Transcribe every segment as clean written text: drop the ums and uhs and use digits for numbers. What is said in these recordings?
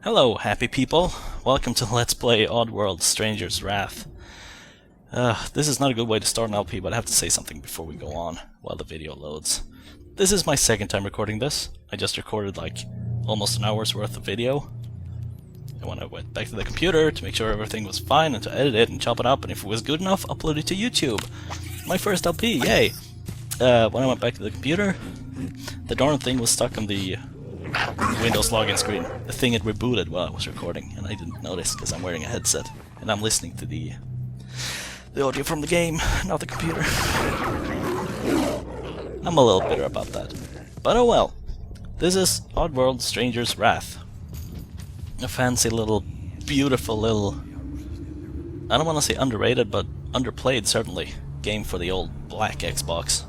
Hello, happy people! Welcome to Let's Play Oddworld Stranger's Wrath. This is not a good way to start an LP, but I have to say something before we go on, while the video loads. This is my second time recording this. I just recorded like almost an hour's worth of video. And when I went back to the computer to make sure everything was fine and to edit it and chop it up, and if it was good enough, upload it to YouTube. My first LP, yay! When I went back to the computer, the darn thing was stuck on the Windows login screen. The thing had rebooted while I was recording, and I didn't notice because I'm wearing a headset and I'm listening to the audio from the game, not the computer. I'm a little bitter about that, but oh well. This is Oddworld Stranger's Wrath. A fancy little, beautiful little, I don't want to say underrated, but underplayed certainly, game for the old black Xbox.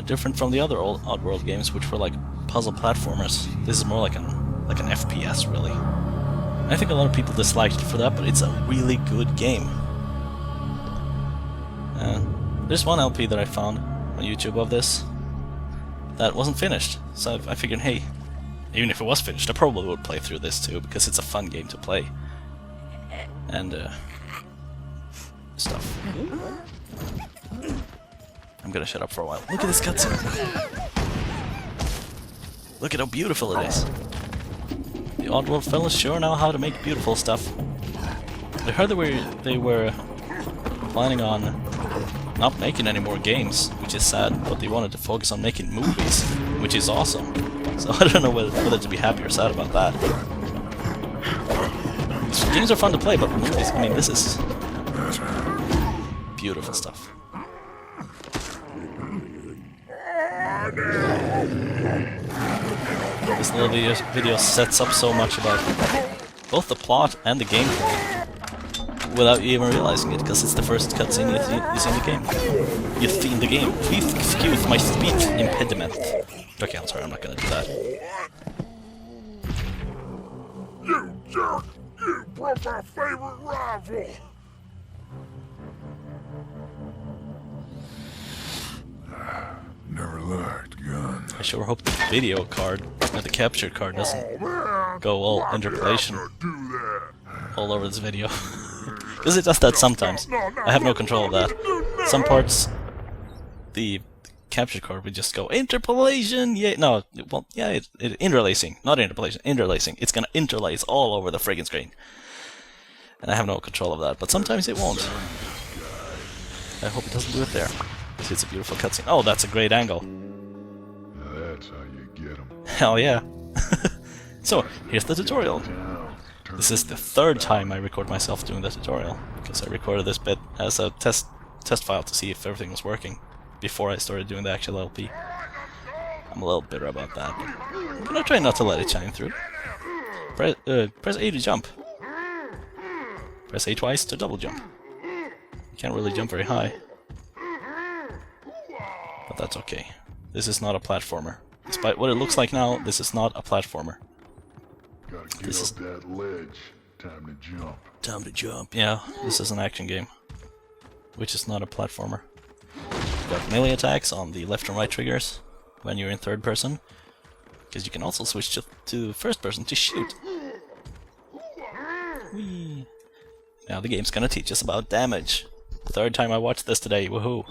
Different from the other old Oddworld games, which were like puzzle platformers. This is more like an FPS, really. I think a lot of people disliked it for that, but it's a really good game. There's one LP that I found on YouTube of this that wasn't finished, so I figured, hey, even if it was finished, I probably would play through this too, because it's a fun game to play. And, stuff. I'm gonna shut up for a while. Look at this cutscene! Look at how beautiful it is! The Oddworld fellas sure know how to make beautiful stuff. I heard they were planning on not making any more games, which is sad, but they wanted to focus on making movies, which is awesome. So I don't know whether to be happy or sad about that. Games are fun to play, but movies, I mean, this is beautiful stuff. This little video sets up so much about both the plot and the gameplay without you even realizing it, because it's the first cutscene you see in the game. You see in the game. Please excuse my speech impediment. Okay, I'm sorry, I'm not gonna do that. You jerk! You broke my favorite rival! Never liked guns. I sure hope the video card, or the capture card, doesn't go all interpolation all over this video. Because it does that sometimes. I have no control of that. Some parts, the capture card would just go interpolation. Yeah, no, well, yeah, interlacing, not interpolation, interlacing. It's gonna interlace all over the friggin' screen, and I have no control of that. But sometimes it won't. I hope it doesn't do it there. It's a beautiful cutscene. Oh, that's a great angle. That's how you get them. Hell yeah. So, here's the tutorial. This is the third time I record myself doing the tutorial, because I recorded this bit as a test file to see if everything was working before I started doing the actual LP. I'm a little bitter about that, but I'm gonna try not to let it shine through. Press A to jump. Press A twice to double jump. You can't really jump very high. But that's okay. This is not a platformer. Despite what it looks like now, this is not a platformer. This is that ledge. Time to jump. Time to jump. Yeah, this is an action game, which is not a platformer. You've got melee attacks on the left and right triggers when you're in third person, because you can also switch to first person to shoot. Whee. Now the game's gonna teach us about damage. Third time I watched this today, woohoo!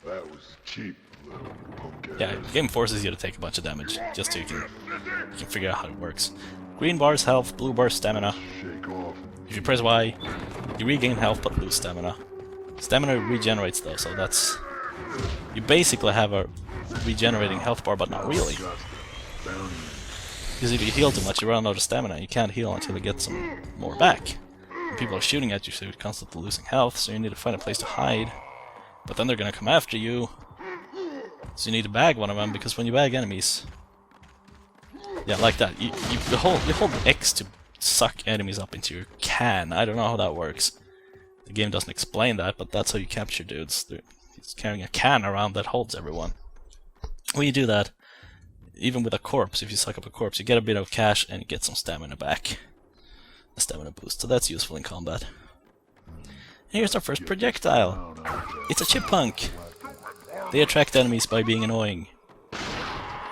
That was cheap, little punk. Yeah, the game forces you to take a bunch of damage, just so you can figure out how it works. Green bar's health, blue bar's stamina. Shake off. If you press Y, you regain health but lose stamina. Stamina regenerates though, so that's... You basically have a regenerating health bar, but not really. Because if you heal too much, you run out of stamina. You can't heal until you get some more back. And people are shooting at you, so you're constantly losing health, so you need to find a place to hide. But then they're gonna come after you, so you need to bag one of them, because when you bag enemies... Yeah, like that. You hold X to suck enemies up into your can. I don't know how that works. The game doesn't explain that, but that's how you capture dudes. He's carrying a can around that holds everyone. When you do that, even with a corpse, if you suck up a corpse, you get a bit of cash and you get some stamina back. A stamina boost, so that's useful in combat. Here's our first projectile. It's a chipmunk. They attract enemies by being annoying.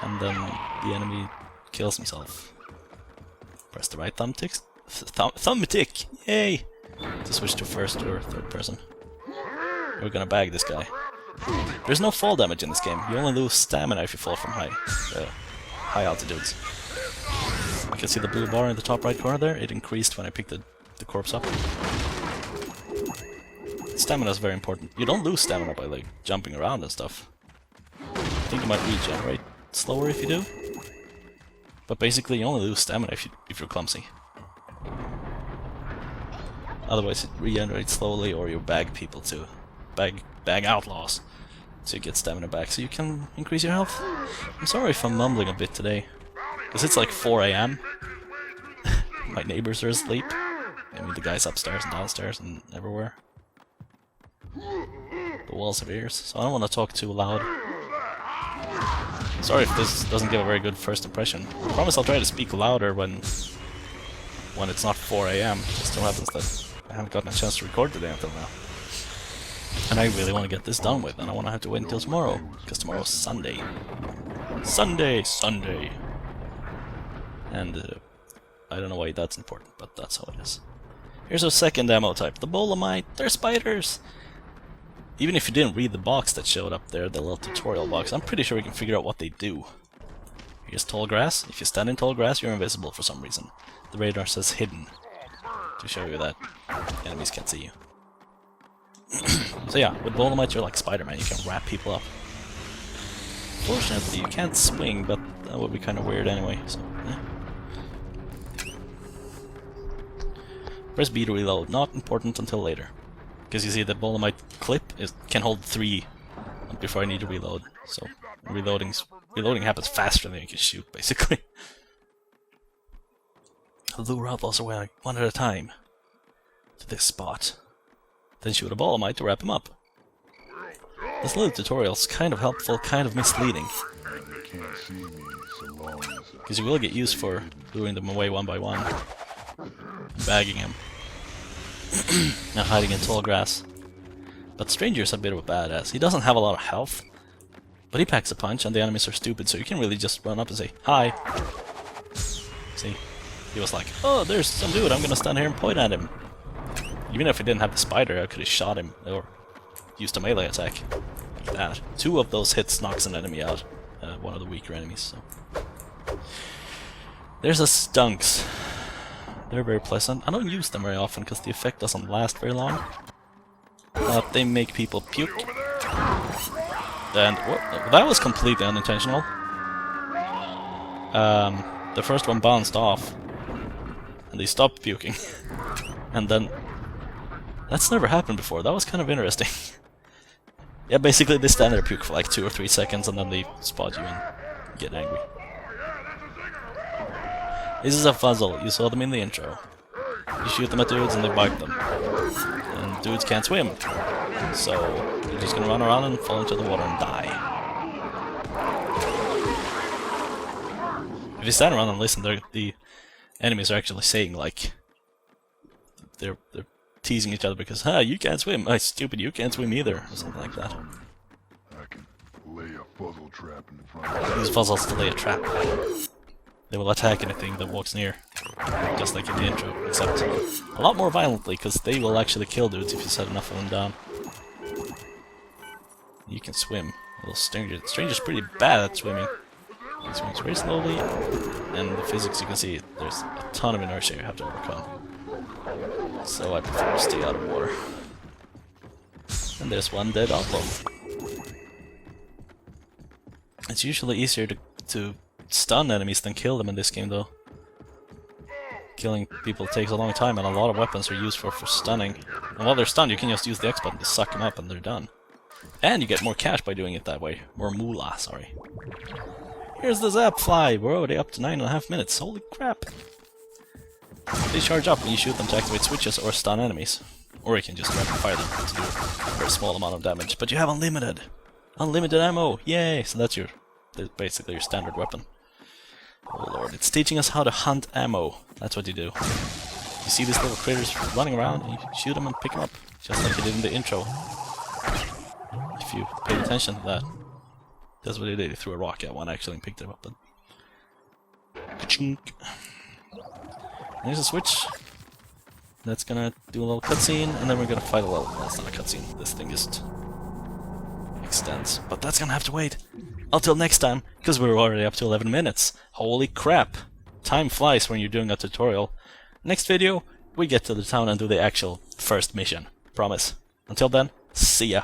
and then the enemy kills himself. Press the right thumbtick. Thumbtick! Yay! To switch to first or third person. We're gonna bag this guy. There's no fall damage in this game. You only lose stamina if you fall from high altitudes. You can see the blue bar in the top right corner there. It increased when I picked the corpse up. Stamina is very important. You don't lose stamina by like jumping around and stuff. I think you might regenerate slower if you do. But basically you only lose stamina if you're clumsy. Otherwise it regenerates slowly, or you bag people to bag outlaws. So you get stamina back so you can increase your health. I'm sorry if I'm mumbling a bit today. Because it's like 4 AM. My neighbors are asleep. I mean the guys upstairs and downstairs and everywhere. The walls have ears, so I don't want to talk too loud. Sorry if this doesn't give a very good first impression. I promise I'll try to speak louder when it's not 4 AM. It just so happens that I haven't gotten a chance to record today until now. And I really want to get this done with, and I won't have to wait until tomorrow, because tomorrow's Sunday. Sunday! And I don't know why that's important, but that's how it is. Here's our second ammo type, the Bolamite. They're spiders! Even if you didn't read the box that showed up there, the little tutorial box, I'm pretty sure you can figure out what they do. Here's tall grass. If you stand in tall grass, you're invisible for some reason. The radar says hidden, to show you that enemies can't see you. So yeah, with Bolamite you're like Spider-Man, you can wrap people up. Fortunately you can't swing, but that would be kind of weird anyway, so yeah. Press B to reload, not important until later. Because you see the Bolamite clip can hold 3 before I need to reload, so reloading happens faster than you can shoot, basically. Lure outlaws away one at a time to this spot. Then shoot a Bolamite to wrap him up. This little tutorial's kind of helpful, kind of misleading. Because you will get used for luring them away one by one. Bagging him. Now hiding in tall grass. But Stranger's a bit of a badass. He doesn't have a lot of health, but he packs a punch and the enemies are stupid, so you can really just run up and say, hi! See? He was like, oh, there's some dude, I'm gonna stand here and point at him. Even if I didn't have the spider, I could have shot him, or used a melee attack. Like that. 2 of those hits knocks an enemy out. One of the weaker enemies, so. There's the stunks. They're very pleasant. I don't use them very often because the effect doesn't last very long. But they make people puke. And that was completely unintentional. The first one bounced off. And they stopped puking. And then... That's never happened before. That was kind of interesting. Yeah, basically they stand there puke for like 2 or 3 seconds and then they spot you and get angry. This is a fuzzle. You saw them in the intro. You shoot them at dudes and they bite them. And dudes can't swim. So you're just gonna run around and fall into the water and die. If you stand around and listen, the enemies are actually saying like they're teasing each other because, ha, you can't swim. Ah, stupid, you can't swim either, or something like that. I can lay a puzzle trap in front of Use puzzles to lay a trap. They will attack anything that walks near, just like in the intro, except a lot more violently, because they will actually kill dudes if you set enough of them down. You can swim. Little Stranger. Stranger's pretty bad at swimming. He swims very slowly, and the physics you can see, there's a ton of inertia you have to overcome. So I prefer to stay out of water. And there's one dead outlaw. It's usually easier to stun enemies than kill them in this game, though. Killing people takes a long time, and a lot of weapons are used for stunning. And while they're stunned, you can just use the X button to suck them up, and they're done. And you get more cash by doing it that way. More moolah, sorry. Here's the zap fly! We're already up to 9.5 minutes. Holy crap! They charge up when you shoot them to activate switches or stun enemies. Or you can just rapid fire them to do a very small amount of damage. But you have unlimited! Unlimited ammo! Yay! So that's basically your standard weapon. Oh lord, it's teaching us how to hunt ammo. That's what you do. You see these little critters running around, and you shoot them and pick them up. Just like you did in the intro. If you paid attention to that. That's what he did. He threw a rock at one actually and picked it up. Then. Ka-chink. There's a switch. That's gonna do a little cutscene, and then we're gonna fight a little. Well, it's not a cutscene. This thing just extends. But that's gonna have to wait until next time, because we're already up to 11 minutes. Holy crap! Time flies when you're doing a tutorial. Next video, we get to the town and do the actual first mission. Promise. Until then, see ya.